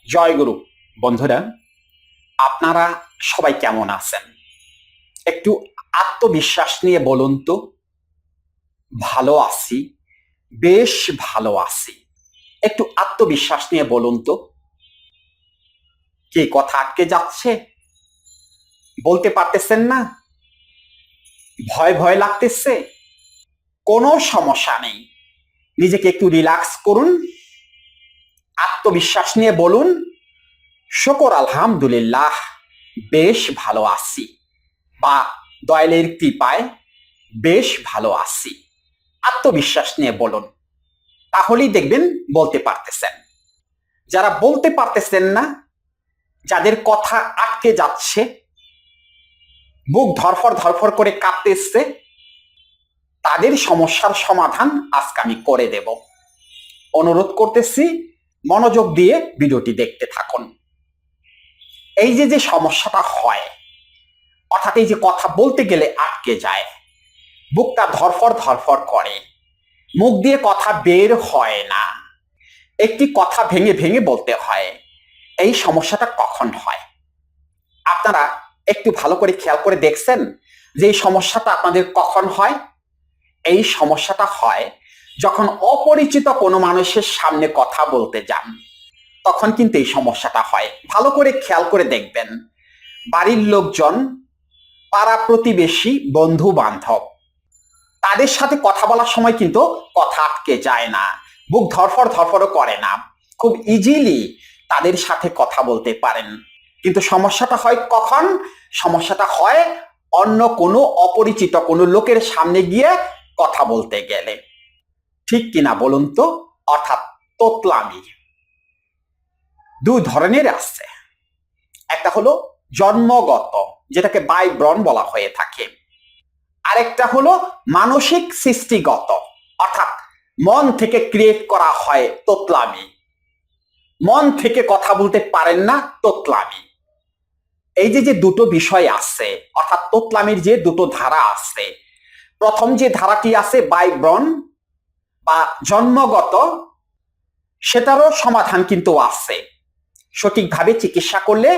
জয়গুরু। বন্ধুরা, আপনারা সবাই কেমন আছেন? একটু আত্মবিশ্বাস নিয়ে বলুন তো। ভালো আছি, বেশ ভালো আছি। একটু আত্মবিশ্বাস নিয়ে বলুন তো। কে কথা আটকে যাচ্ছে? বলতে পারতেছেন না? ভয় ভয় লাগতেছে? কোনো সমস্যা নেই, নিজেকে একটু রিল্যাক্স করুন। আত্মবিশ্বাস নিয়ে বলুন, শুকর আলহামদুলিল্লাহ, বেশ ভালো আছি, বা দয়ালের কৃপায় বেশ ভালো আছি। আত্মবিশ্বাস নিয়ে বলুন, তাহলেই দেখবেন বলতে পারতেছেন। যারা বলতে পারতেছেন না, যাদের কথা আটকে যাচ্ছে, বুক ধরফর ধরফর করে কাঁপতেছে, তাদের সমস্যার সমাধান আজকে আমি করে দেব। অনুরোধ করতেছি, মনোযোগ দিয়ে ভিডিওটি দেখতে থাকুন। এই যে সমস্যাটা হয়, অর্থাৎ এই যে কথা বলতে গেলে আটকে যায়, বুকটা ধরফর ধরফর করে, মুখ দিয়ে কথা বের হয় না, একটি কথা ভেঙে ভেঙে বলতে হয়, এই সমস্যাটা কখন হয়? আপনারা একটু ভালো করে খেয়াল করে দেখছেন যে এই সমস্যাটা আপনাদের কখন হয়? এই সমস্যাটা হয় যখন অপরিচিত কোনো মানুষের সামনে কথা বলতে যান, তখন কিন্তু এই সমস্যাটা হয়। ভালো করে খেয়াল করে দেখবেন, বাড়ির লোকজন, পাড়া প্রতিবেশী, বন্ধু বান্ধব, তাদের সাথে কথা বলার সময় কিন্তু কথা আটকে যায় না, বুক ধরফর ধরফরও করে না, খুব ইজিলি তাদের সাথে কথা বলতে পারেন। কিন্তু সমস্যাটা হয় কখন? সমস্যাটা হয় অন্য কোনো অপরিচিত কোনো লোকের সামনে গিয়ে কথা বলতে গেলে। ঠিক কিনা বলুন তো? অর্থাৎ তোতলামি দুই ধরনের আছে। একটা হলো জন্মগত, যেটাকে বাই ব্রন বলা হয়ে থাকে। আরেকটা হলো মানসিক সৃষ্টিগত, অর্থাৎ মন থেকে ক্রিয়েট করা হয় তোতলামি। মন থেকে কথা বলতে পারেন না, তোতলামি। এই যে দুটো বিষয় আছে, অর্থাৎ তোতলামির যে দুটো ধারা আছে, প্রথম যে ধারাটি আছে বাই ব্রন বা জন্মগত, সেটারও সমাধান কিন্তু আছে। সঠিকভাবে চিকিৎসা করলে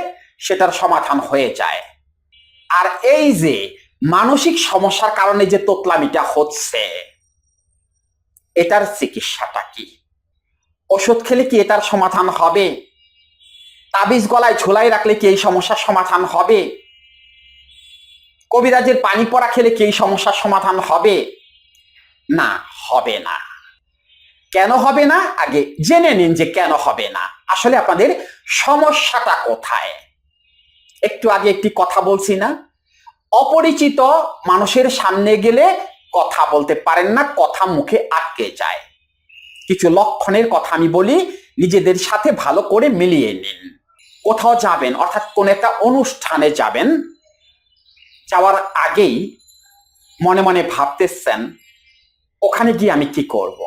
সেটার সমাধান হয়ে যায়। আর এই যে মানসিক সমস্যার কারণে যে তোতলামিটা হচ্ছে, এটার চিকিৎসাটা কি? ওষুধ খেলে কি এটার সমাধান হবে? তাবিজ গলায় ঝোলাই রাখলে কি এই সমস্যার সমাধান হবে? কবিরাজের পানি পড়া খেলে কি এই সমস্যার সমাধান হবে? না, হবে না। কেন হবে না? আগে জেনে নিন যে কেন হবে না। আসলে আপনাদের সমস্যাটা কোথায়? একটু আগে একটি কথা বলছি না, অপরিচিত মানুষের সামনে গেলে কথা বলতে পারেন না, কথা মুখে আটকে যায়। কিছু লক্ষণের কথা আমি বলি, নিজেদের সাথে ভালো করে মিলিয়ে নিন। কোথাও যাবেন, অর্থাৎ কোন একটা অনুষ্ঠানে যাবেন, যাওয়ার আগেই মনে মনে ভাবতেছেন, ওখানে গিয়ে আমি কি করব?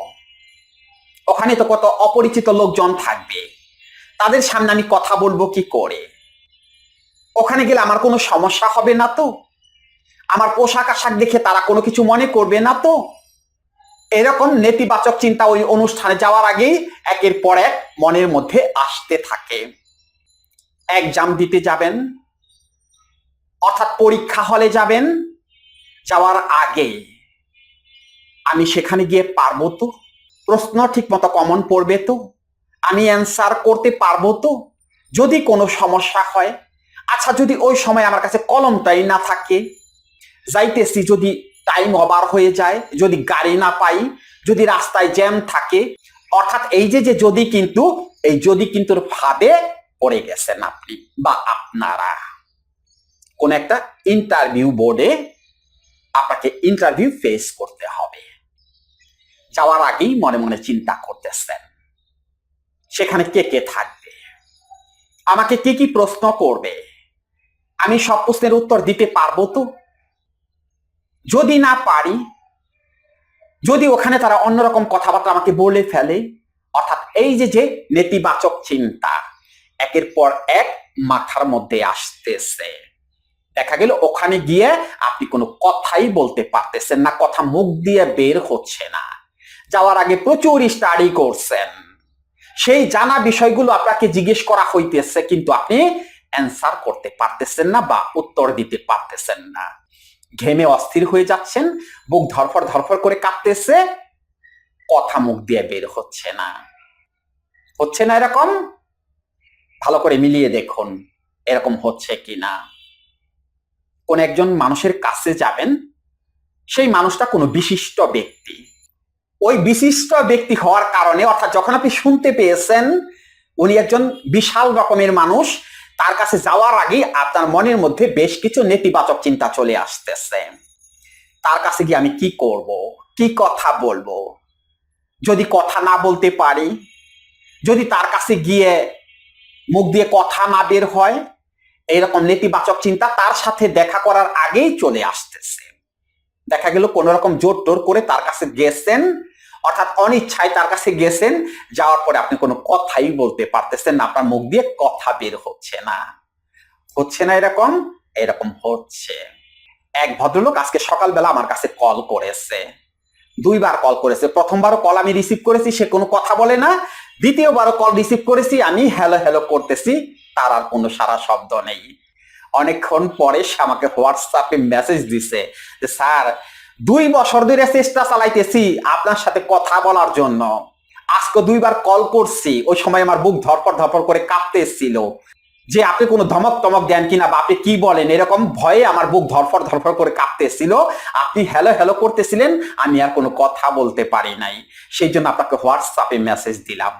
ওখানে তো কত অপরিচিত লোকজন থাকবে, তাদের সামনে আমি কথা বলবো কি করে? ওখানে গেলে আমার কোনো সমস্যা হবে না তো? আমার পোশাক আশাক দেখে তারা কোনো কিছু মনে করবে না তো? এরকম নেতিবাচক চিন্তা ওই অনুষ্ঠানে যাওয়ার আগেই একের পর এক মনের মধ্যে আসতে থাকে। এক্সাম দিতে যাবেন, অর্থাৎ পরীক্ষা হলে যাবেন, যাওয়ার আগে আমি সেখানে গিয়ে পারবো তো? প্রশ্ন ঠিক মতো কমন পড়বে তো? আমি অ্যান্সার করতে পারবো তো? যদি কোনো সমস্যা হয়, আচ্ছা যদি ওই সময় আমার কাছে কলমটাই না থাকে, যাইতেছি যদি টাইম ওভার হয়ে যায়, যদি গাড়ি না পাই, যদি রাস্তায় জ্যাম থাকে, অর্থাৎ এই যে যদি কিন্তু, এই যদি কিন্তুর ফাঁদে পড়ে গেছেন আপনি বা আপনারা। কোন একটা ইন্টারভিউ বোর্ডে আপনাকে ইন্টারভিউ ফেস করতে হবে, যাওয়ার আগেই মনে মনে চিন্তা করতেছেন সেখানে কে কে থাকবে, আমাকে কি কি প্রশ্ন করবে, আমি সব প্রশ্নের উত্তর দিতে পারবো তো? যদি না পারি, যদি ওখানে তারা অন্যরকম কথাবার্তা আমাকে বলে ফেলে, অর্থাৎ এই যে নেতিবাচক চিন্তা একের পর এক মাথার মধ্যে আসতেছে, দেখা গেল ওখানে গিয়ে আপনি কোনো কথাই বলতে পারতেছেন না, কথা মুখ দিয়ে বের হচ্ছে না। যাওয়ার আগে প্রচুর স্টাডি করছেন, সেই জানা বিষয়গুলো আপনাকে জিজ্ঞেস করা হইতেছে, কিন্তু আপনি অ্যান্সার করতে পারতেছেন না বা উত্তর দিতে পারতেছেন না। ঘেমে অস্থির হয়ে যাচ্ছেন, বুক ধরফর ধরফর করে কাঁপতেছে, কথা মুখ দিয়ে বের হচ্ছে না। হচ্ছে না এরকম? ভালো করে মিলিয়ে দেখুন এরকম হচ্ছে কিনা। কোন একজন মানুষের কাছে যাবেন, সেই মানুষটা কোনো বিশিষ্ট ব্যক্তি। ওই বিশিষ্ট ব্যক্তি হওয়ার কারণে, অর্থাৎ যখন আপনি শুনতে পেয়েছেন উনি একজন বিশাল রকমের মানুষ, তার কাছে যাওয়ার আগে আপনার মনের মধ্যে বেশ কিছু নেতিবাচক চিন্তা চলে আসতেছে। তার কাছে গিয়ে আমি কি করব, কি কথা বলবো, যদি কথা না বলতে পারি, যদি তার কাছে গিয়ে মুখ দিয়ে কথা না বের হয়, এইরকম নেতিবাচক চিন্তা তার সাথে দেখা করার আগেই চলে আসতেছে। দেখা গেল কোন রকম জোর টোর করে তার কাছে গেছেন, অর্থাৎ অনিচ্ছায় তার কাছে গেছেন, যাওয়ার পরে আপনি কোনো কথাই বলতে পারতেছেন না, আপনার মুখ দিয়ে কথা বের হচ্ছে না। হচ্ছে না এরকম? এরকম হচ্ছে। এক ভদ্রলোক আজকে সকালবেলা আমার কাছে কল করেছে, 2বার কল করেছে। প্রথমবারও কল আমি রিসিভ করেছি, সে কোনো কথা বলে না। দ্বিতীয়বারও কল রিসিভ করেছি, আমি হ্যালো হ্যালো করতেছি, তার আর কোনো সারা শব্দ নেই। অনেকক্ষণ পরে সে আমাকে হোয়াটসঅ্যাপে মেসেজ দিছে যে স্যার 2 বছর ধরে চেষ্টা চালাইতেছি আপনার সাথে কথা বলার জন্য, আজকে 2বার কল করছি, ওই সময় আমার বুক ধরপড় ধরপড় করে কাঁপতেছিল যে আপনি কোনো ধমক টমক দেন কিনা বা আপনি কি বলেন, এরকম ভয়ে আমার বুক ধরফর ধরফর করে কাঁপতেছিল। আপনি হ্যালো হ্যালো করতেছিলেন, আমি আর কোনো কথা বলতে পারি নাই, সেই জন্য আপনাকে হোয়াটসঅ্যাপে মেসেজ দিলাম।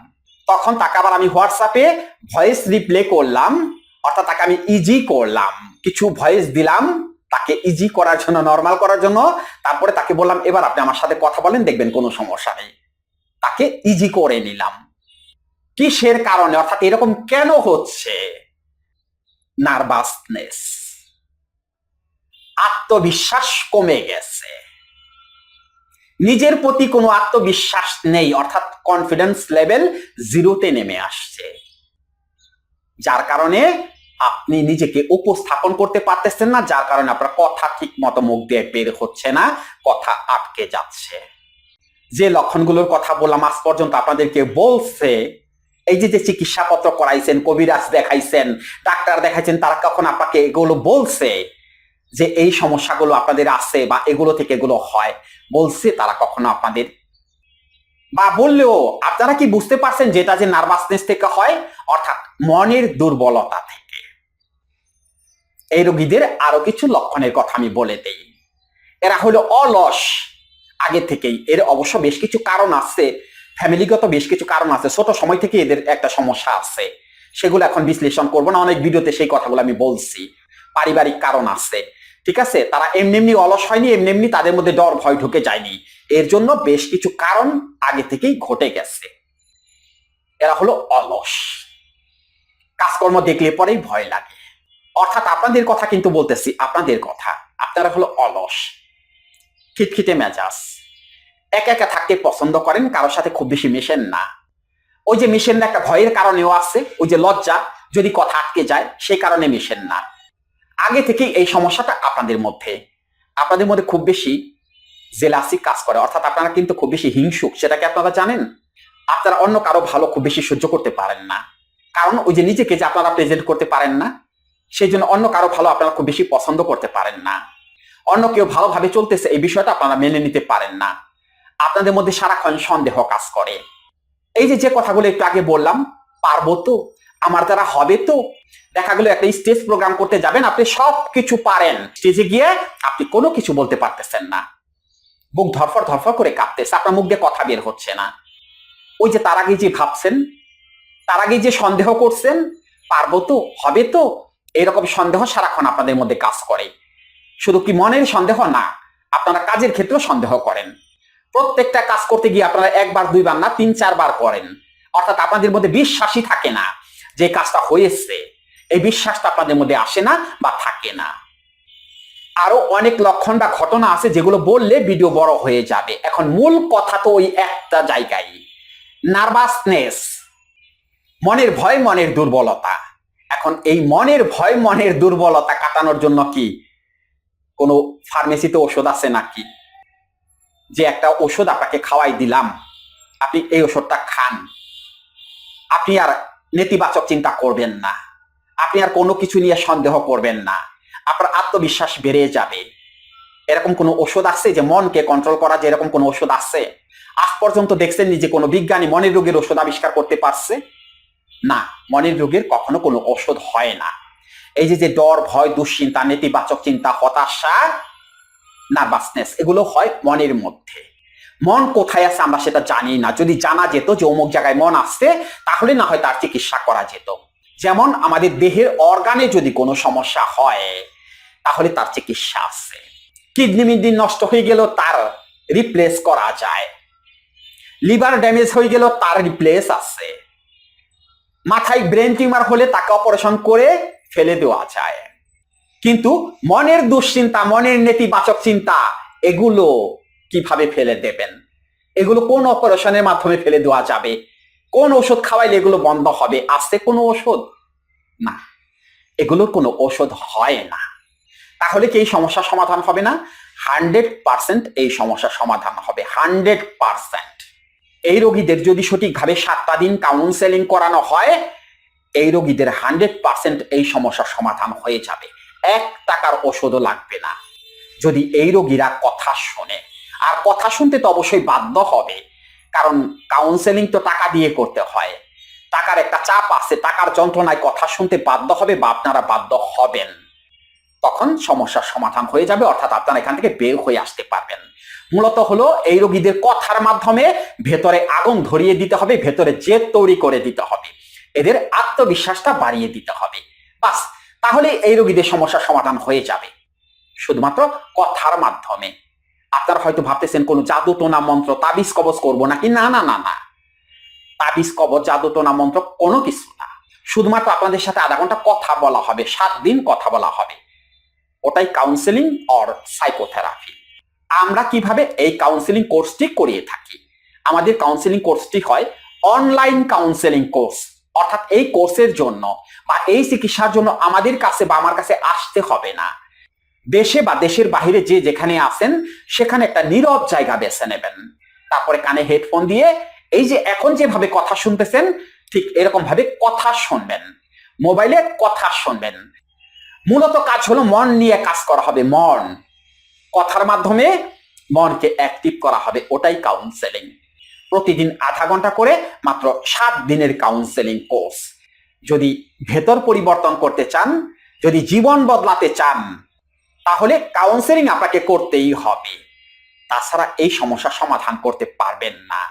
তখন তাকে আবার আমি হোয়াটসঅ্যাপে ভয়েস রিপ্লে করলাম, অর্থাৎ তাকে আমি ইজি করলাম, কিছু ভয়েস দিলাম তাকে ইজি করার জন্য, নর্মাল করার জন্য। তারপরে তাকে বললাম এবার আপনি আমার সাথে কথা বলেন, দেখবেন কোনো সমস্যা নেই। তাকে ইজি করে নিলাম। কিসের কারণে, অর্থাৎ এরকম কেন হচ্ছে? নার্ভাসনেস, আত্মবিশ্বাস কমে গেছে, নিজের প্রতি কোনো আত্মবিশ্বাস নেই, অর্থাৎ কনফিডেন্স লেভেল 0তে নেমে আসছে, যার কারণে আপনি নিজেকে উপস্থাপন করতে পারতেছেন না, যার কারণে আপনার কথা ঠিক মতো মুখ দিয়ে বের হচ্ছে না, কথা আটকে যাচ্ছে। যে লক্ষণগুলোর কথা বললাম আজ পর্যন্ত আপনাদেরকে বলছে, এই যে চিকিৎসাপত্র করাইছেন, কবিরাজ দেখাইছেন, ডাক্তার দেখাইছেন, তারা কখন আপনাকে এগুলো বলছে যে এই সমস্যাগুলো আপনাদের আছে বা এগুলো থেকে এগুলো হয়? বলছে তারা কখনো আপনাদের? বা বললেও আপনারা কি বুঝতে পারছেন যেটা যে নার্ভাসনেস থেকে হয়, অর্থাৎ মনের দুর্বলতা থেকে? এই রোগীদের আরো কিছু লক্ষণের কথা আমি বলে দেই। এরা হলো অলস আগে থেকেই। এর অবশ্য বেশ কিছু কারণ আছে, ফ্যামিলিগত বেশ কিছু কারণ আছে, ছোট সময় থেকে এদের একটা সমস্যা আছে, সেগুলো এখন বিশ্লেষণ করবো না, অনেক ভিডিওতে সেই কথাগুলো আমি বলছি। পারিবারিক কারণ আছে, ঠিক আছে? তারা এমনি অলস হয়নি, এমনি তাদের মধ্যে ডর ভয় ঢুকে যায়নি, এর জন্য বেশ কিছু কারণ আগে থেকেই ঘটে গেছে। এরা হলো অলস, কাজকর্ম দেখলে পরেই ভয় লাগে, অর্থাৎ আপনাদের কথা কিন্তু বলতেছি, আপনাদের কথা। আপনারা হলো অলস, খিটখিটে মেজাজ, একা একা থাকতে পছন্দ করেন, কারোর সাথে খুব বেশি মেশেন না। ওই যে মিশেন না, একটা ভয়ের কারণেও আছে, ওই যে লজ্জা, যদি কথা আটকে যায় সেই কারণে মিশেন না। আগে থেকেই এই সমস্যাটা আপনাদের মধ্যে খুব বেশি জেলাসি কাজ করে, অর্থাৎ আপনারা কিন্তু খুব বেশি হিংসুক, সেটাকে আপনারা জানেন। আপনারা অন্য কারো ভালো খুব বেশি সহ্য করতে পারেন না, কারণ ওই যে নিজেকে যে আপনারা প্রেজেন্ট করতে পারেন না, সেই জন্য অন্য কারো ভালো আপনারা খুব বেশি পছন্দ করতে পারেন না। অন্য কেউ ভালোভাবে চলতেছে এই বিষয়টা আপনারা মেনে নিতে পারেন না। আপনাদের মধ্যে সারাক্ষণ সন্দেহ কাজ করে। এই যে কথাগুলো একটু আগে বললাম, পারবো তো, আমার দ্বারা হবে তো, দেখা গেল একটা স্টেজ প্রোগ্রাম করতে যাবেন, আপনি সব কিছু পারেন, স্টেজে গিয়ে আপনি কোনো কিছু বলতে পারতেছেন না, বুক ধরফর ধরফর করে কাঁপতেছে, আপনার মুখ দিয়ে কথা বের হচ্ছে না। ওই যে তার আগে যে ভাবছেন, তার আগে যে সন্দেহ করছেন, পারবো তো, হবে তো, এরকম সন্দেহ সারাক্ষণ আপনাদের মধ্যে কাজ করে। শুধু কি মনের সন্দেহ না, আপনারা কাজের ক্ষেত্রে সন্দেহ করেন। প্রত্যেকটা কাজ করতে গিয়ে আপনারা 1বার 2বার না 3-4 বার করেন, অর্থাৎ আপনাদের মধ্যে বিশ্বাসই থাকে না যে কাজটা হয়েছে, এই বিশ্বাসটা আপনাদের মধ্যে আসে না বা থাকে না। আরো অনেক লক্ষণ বা ঘটনা আছে যেগুলো বললে ভিডিও বড় হয়ে যাবে। এখন মূল কথা তো ওই একটা জায়গায়, নার্ভাসনেস, মনের ভয়, মনের দুর্বলতা। এখন এই মনের ভয়, মনের দুর্বলতা কাটানোর জন্য কি কোনো ফার্মেসিতে ওষুধ আছে নাকি, যে একটা ওষুধ আপনাকে খাওয়াই দিলাম, আপনি এই ওষুধটা খান, আপনি আর নেতিবাচক চিন্তা করবেন না, আপনি আর কোনো কিছু নিয়ে সন্দেহ করবেন না, আপনার আত্মবিশ্বাস বেড়ে যাবে। এরকম কোনো ওষুধ আছে যে মনকে কন্ট্রোল করা, যে এরকম কোনো ওষুধ আছে? আজ পর্যন্ত দেখছেন যে কোনো বিজ্ঞানী মনের রোগের ওষুধ আবিষ্কার করতে পারছে? না, মনের রোগের কখনো কোনো ওষুধ হয় না। এই যে ডর, ভয়, দুশ্চিন্তা, নেতিবাচক চিন্তা, হতাশা, নার্ভাসনেস, এগুলো হয় মনের মধ্যে। মন কোথায় আছে আমরা সেটা জানি না। যদি জানা যেত যে অমুক জায়গায় মন আসছে, তাহলে না হয় তার চিকিৎসা করা যেত। যেমন আমাদের দেহের অর্গানে যদি কোনো সমস্যা হয়, তাহলে তার চিকিৎসা আছে। কিডনি মিডনি নষ্ট হয়ে গেল, তার রিপ্লেস করা যায়। লিভার ড্যামেজ হয়ে গেল, তার রিপ্লেস আছে। মাথায় ব্রেন টিউমার হলে তাকে অপারেশন করে ফেলে দেওয়া যায়। কিন্তু মনের দুশ্চিন্তা, মনের নেতিবাচক চিন্তা, এগুলো কিভাবে ফেলে দেবেন? এগুলো কোন অপারেশনের মাধ্যমে ফেলে দেওয়া যাবে? কোন ওষুধ খাওয়াইলে এগুলো বন্ধ হবে? আছে কোনো ওষুধ? না, এগুলোর কোনো ওষুধ হয় না। তাহলে কি এই সমস্যার সমাধান হবে না? 100% এই সমস্যার সমাধান হবে, 100%। এই রোগীদের যদি সঠিকভাবে 7টা দিন কাউন্সেলিং করানো হয়, এই রোগীদের 100% এই সমস্যার সমাধান হয়ে যাবে। 1 টাকার ওষুধও লাগবে না, যদি এই রোগীরা কথা শোনে। আর কথা শুনতে তো অবশ্যই বাধ্য হবে, কারণ কাউন্সেলিং তো টাকা দিয়ে করতে হয়। টাকার একটা চাপ আছে, টাকার যন্ত্রণায় কথা শুনতে বাধ্য হবে বা আপনারা বাধ্য হবেন। তখন সমস্যার সমাধান হয়ে যাবে, অর্থাৎ আপনারা এখান থেকে বের হয়ে আসতে পারবেন। মূলত হলো এই রোগীদের কথার মাধ্যমে ভেতরে আগুন ধরিয়ে দিতে হবে, ভেতরে জেদ তৈরি করে দিতে হবে, এদের আত্মবিশ্বাসটা বাড়িয়ে দিতে হবে। বাস, তাহলে এই রোগীদের সমস্যার সমাধান হয়ে যাবে শুধুমাত্র কথার মাধ্যমে। আপনারা হয়তো ভাবতেছেন কোনো জাদু টোনা মন্ত্র, তাবিজ কবজ করবো নাকি? না না না না, তাবিজ কবজ, জাদু টোনা মন্ত্র কোনো কিছু না। শুধুমাত্র আপনাদের সাথে আধা ঘন্টা কথা বলা হবে, 7 দিন কথা বলা হবে, ওটাই কাউন্সেলিং অর সাইকোথেরাপি। আমরা কিভাবে এই কাউন্সেলিং কোর্সটি করিয়ে থাকি? আমাদের কাউন্সেলিং কোর্সটি হয় অনলাইন কাউন্সেলিং কোর্স, অর্থাৎ এই কোর্সের জন্য বা এই চিকিৎসার জন্য আমাদের কাছে বা আমার কাছে আসতে হবে না। দেশে বা দেশের বাহিরে যে যেখানে আছেন, সেখানে একটা নীরব জায়গা বেছে নেবেন, তারপরে কানে হেডফোন দিয়ে এই যে এখন যেভাবে কথা শুনতেছেন, ঠিক এরকম ভাবে কথা শুনবেন, মোবাইলে কথা শুনবেন। মূলত কাজ হলো মন নিয়ে কাজ করা হবে, মন, কথার মাধ্যমে মনকে অ্যাক্টিভ করা হবে, ওটাই কাউন্সেলিং। প্রতিদিন আধা ঘন্টা করে, মাত্র 7 দিনের কাউন্সেলিং কোর্স। যদি ভেতর পরিবর্তন করতে চান, যদি জীবন বদলাতে চান, তাহলে কাউন্সেলিং আপনাকে করতেই হবে। তাছাড়া এই সমস্যার সমাধান করতে পারবেন না।